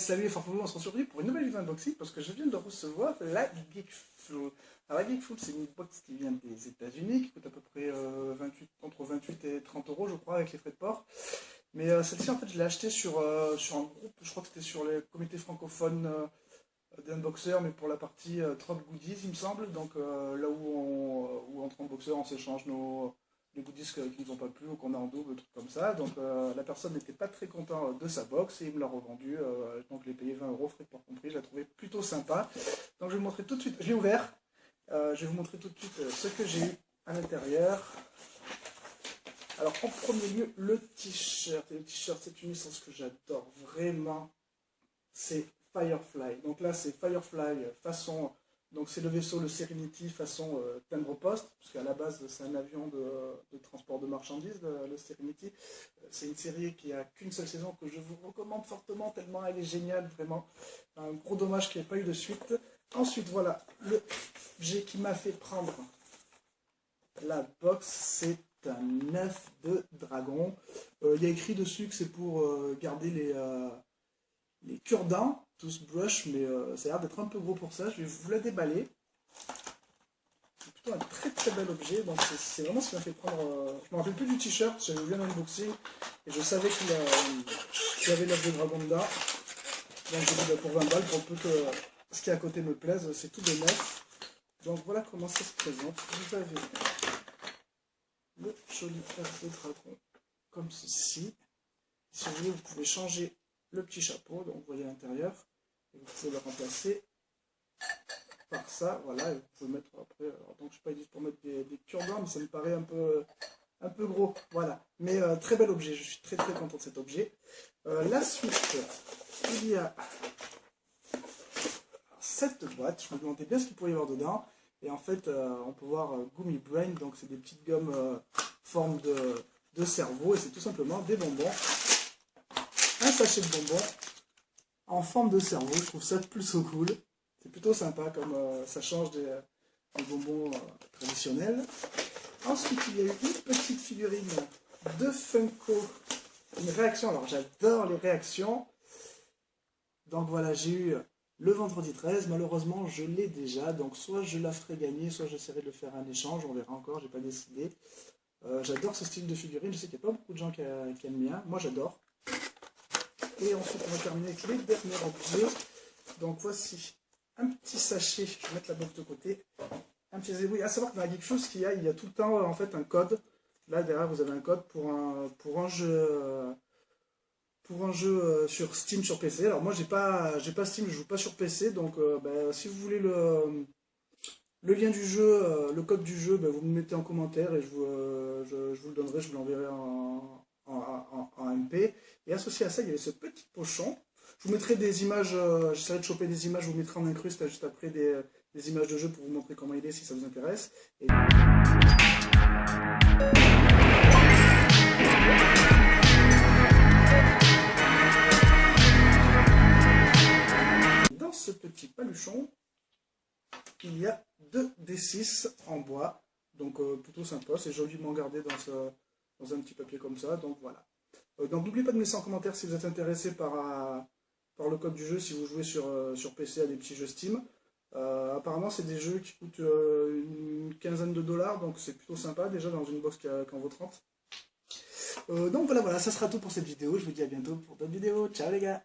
salut les farfelus, on se retrouve pour une nouvelle vidéo unboxing parce que je viens de recevoir la Geekful. Alors la Geekful, c'est une box qui vient des États-Unis, qui coûte à peu près entre 28 et 30 euros, je crois, avec les frais de port. Mais celle-ci, en fait, je l'ai achetée sur un groupe, je crois que c'était sur les comités francophones des unboxers, mais pour la partie Trop Goodies, il me semble. Donc là où entre unboxers, on s'échange les goodies qui nous ont pas plu ou qu'on a en double, trucs comme ça. Donc la personne n'était pas très content de sa box et il me l'a revendu. Donc je l'ai payé 20 euros, frais de port compris. Je l'ai trouvé plutôt sympa. Donc je vais vous montrer tout de suite. Je l'ai ouvert. Je vais vous montrer tout de suite ce que j'ai eu à l'intérieur. Alors en premier lieu, le t-shirt. Et le t-shirt, c'est une licence que j'adore vraiment. C'est Firefly. Donc là, c'est Firefly façon. Donc c'est le vaisseau, le Serenity façon timbre-poste, parce qu'à la base c'est un avion de transport de marchandises, le Serenity. C'est une série qui a qu'une seule saison que je vous recommande fortement, tellement elle est géniale, vraiment. Un gros dommage qu'il n'y ait pas eu de suite. Ensuite, voilà, l'objet qui m'a fait prendre la box, c'est un œuf de dragon. Il y a écrit dessus que c'est pour garder les cure-dents, toothbrush, mais ça a l'air d'être un peu gros pour ça. Je vais vous la déballer. C'est plutôt un très très bel objet, donc c'est vraiment ce qui m'a fait prendre... je me rappelle plus du t-shirt, j'avais vu un unboxing, et je savais qu'il y avait l'œuf de dragon dedans. Donc j'ai dit pour 20 balles, pour peu que ce qui est à côté me plaise, c'est tout de neuf. Donc voilà comment ça se présente. Vous avez le joli œuf de dragon, comme ceci. Si vous voulez, vous pouvez changer le petit chapeau, donc vous voyez à l'intérieur, et vous pouvez le remplacer par ça, voilà, et vous pouvez mettre après, alors, donc je ne sais pas dit pour mettre des cure-dents, mais ça me paraît un peu gros, voilà, mais très bel objet, je suis très très content de cet objet. La suite, il y a cette boîte, je me demandais bien ce qu'il pourrait y avoir dedans, et en fait, on peut voir Gummy Brain, donc c'est des petites gommes forme de cerveau, et c'est tout simplement des bonbons. Un sachet de bonbons en forme de cerveau, je trouve ça plutôt cool. C'est plutôt sympa comme ça change des bonbons traditionnels. Ensuite, il y a eu une petite figurine de Funko, une réaction. Alors j'adore les réactions. Donc voilà, j'ai eu le vendredi 13. Malheureusement, je l'ai déjà. Donc soit je la ferai gagner, soit j'essaierai de le faire un échange. On verra encore, j'ai pas décidé. J'adore ce style de figurine. Je sais qu'il n'y a pas beaucoup de gens qui aiment bien. Moi, j'adore. Et ensuite, on va terminer avec les derniers objets. Donc, voici un petit sachet. Je vais mettre la box de côté. Un petit zébouille. À savoir que dans la Geekful, il y a tout le temps en fait un code. Là, derrière, vous avez un code pour un jeu sur Steam, sur PC. Alors, moi, j'ai pas Steam, je joue pas sur PC. Donc, si vous voulez le lien du jeu, le code du jeu, vous me mettez en commentaire et je vous le donnerai, je vous l'enverrai en MP. Et associé à ça, il y avait ce petit pochon. Je vous mettrai des images, j'essaierai de choper des images, je vous mettrai en incruste juste après des images de jeu pour vous montrer comment il est si ça vous intéresse. Et... Dans ce petit paluchon, il y a 2 D6 en bois, donc plutôt sympa, c'est joliment gardé dans un petit papier comme ça, donc voilà. Donc n'oubliez pas de mettre ça en commentaire si vous êtes intéressé par le code du jeu, si vous jouez sur PC à des petits jeux Steam. Apparemment c'est des jeux qui coûtent une quinzaine de $, donc c'est plutôt sympa déjà dans une box qui en vaut 30. Donc voilà, ça sera tout pour cette vidéo, je vous dis à bientôt pour d'autres vidéos, ciao les gars!